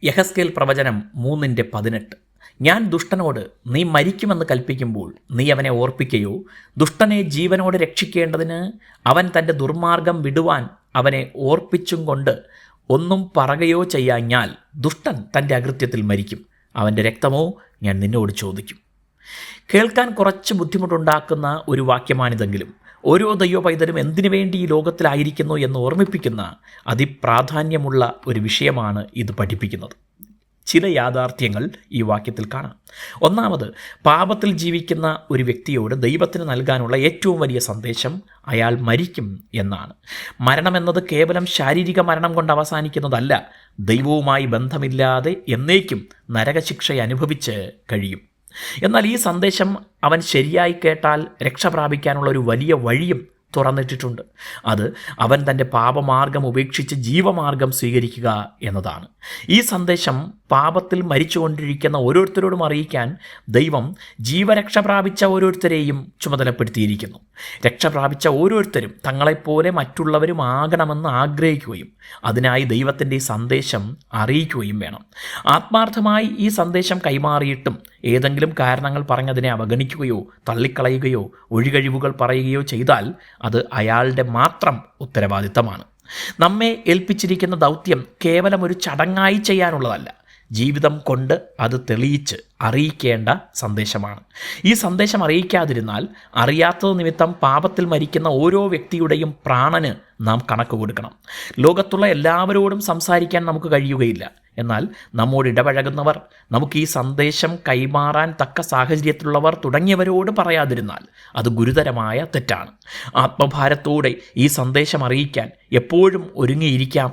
യഹസ്കേൽ പ്രവചനം 3:18. ഞാൻ ദുഷ്ടനോട് നീ മരിക്കുമെന്ന് കൽപ്പിക്കുമ്പോൾ നീ അവനെ ഓർപ്പിക്കുകയോ ദുഷ്ടനെ ജീവനോട് രക്ഷിക്കേണ്ടതിന് അവൻ തൻ്റെ ദുർമാർഗം വിടുവാൻ അവനെ ഓർപ്പിച്ചും കൊണ്ട് ഒന്നും പറയുകയോ ചെയ്യാഞ്ഞാൽ ദുഷ്ടൻ തൻ്റെ അകൃത്യത്തിൽ മരിക്കും, അവൻ്റെ രക്തമോ ഞാൻ നിന്നോട് ചോദിക്കും. കേൾക്കാൻ കുറച്ച് ബുദ്ധിമുട്ടുണ്ടാക്കുന്ന ഒരു വാക്യമാണിതെങ്കിലും ഓരോ ദൈവ പൈതലും എന്തിനു വേണ്ടി ഈ ലോകത്തിലായിരിക്കുന്നു എന്ന് ഓർമ്മിപ്പിക്കുന്ന അതിപ്രാധാന്യമുള്ള ഒരു വിഷയമാണ് ഇത് പഠിപ്പിക്കുന്നത്. ചില യാഥാർത്ഥ്യങ്ങൾ ഈ വാക്യത്തിൽ കാണാം. ഒന്നാമത്, പാപത്തിൽ ജീവിക്കുന്ന ഒരു വ്യക്തിയോട് ദൈവത്തിന് നൽകാനുള്ള ഏറ്റവും വലിയ സന്ദേശം അയാൾ മരിക്കും എന്നാണ്. മരണമെന്നത് കേവലം ശാരീരിക മരണം കൊണ്ട് അവസാനിക്കുന്നതല്ല, ദൈവവുമായി ബന്ധമില്ലാതെ എന്നേക്കും നരകശിക്ഷ അനുഭവിച്ച് കഴിയും. എന്നാൽ ഈ സന്ദേശം അവൻ ശരിയായി കേട്ടാൽ രക്ഷ പ്രാപിക്കാനുള്ള ഒരു വലിയ വഴിയും തുറന്നിട്ടിട്ടുണ്ട്. അത് അവൻ തൻ്റെ പാപമാർഗം ഉപേക്ഷിച്ച് ജീവമാർഗം സ്വീകരിക്കുക എന്നതാണ്. ഈ സന്ദേശം പാപത്തിൽ മരിച്ചുകൊണ്ടിരിക്കുന്ന ഓരോരുത്തരോടും അറിയിക്കാൻ ദൈവം ജീവരക്ഷ പ്രാപിച്ച ഓരോരുത്തരെയും ചുമതലപ്പെടുത്തിയിരിക്കുന്നു. രക്ഷ പ്രാപിച്ച ഓരോരുത്തരും തങ്ങളെപ്പോലെ മറ്റുള്ളവരും ആകണമെന്ന് ആഗ്രഹിക്കുകയും അതിനായി ദൈവത്തിൻ്റെ ഈ സന്ദേശം അറിയിക്കുകയും വേണം. ആത്മാർത്ഥമായി ഈ സന്ദേശം കൈമാറിയിട്ടും ഏതെങ്കിലും കാരണങ്ങൾ പറഞ്ഞതിനെ അവഗണിക്കുകയോ തള്ളിക്കളയുകയോ ഒഴികഴിവുകൾ പറയുകയോ ചെയ്താൽ അത് അയാളുടെ മാത്രം ഉത്തരവാദിത്തമാണ്. നമ്മെ ഏൽപ്പിച്ചിരിക്കുന്ന ദൗത്യം കേവലം ഒരു ചടങ്ങായി ചെയ്യാനുള്ളതല്ല, ജീവിതം കൊണ്ട് അത് തെളിയിച്ച് അറിയിക്കേണ്ട സന്ദേശമാണ്. ഈ സന്ദേശം അറിയിക്കാതിരുന്നാൽ അറിയാത്തത് നിമിത്തം പാപത്തിൽ മരിക്കുന്ന ഓരോ വ്യക്തിയുടെയും പ്രാണന് നാം കണക്ക് കൊടുക്കണം. ലോകത്തുള്ള എല്ലാവരോടും സംസാരിക്കാൻ നമുക്ക് കഴിയുകയില്ല. എന്നാൽ നമ്മോട് ഇടപഴകുന്നവർ, നമുക്ക് ഈ സന്ദേശം കൈമാറാൻ തക്ക സാഹചര്യത്തിലുള്ളവർ തുടങ്ങിയവരോട് പറയാതിരുന്നാൽ അത് ഗുരുതരമായ തെറ്റാണ്. ആത്മഭാരത്തോടെ ഈ സന്ദേശം അറിയിക്കാൻ എപ്പോഴും ഒരുങ്ങിയിരിക്കാം.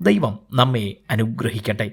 ദൈവം നമ്മെ അനുഗ്രഹിക്കട്ടെ.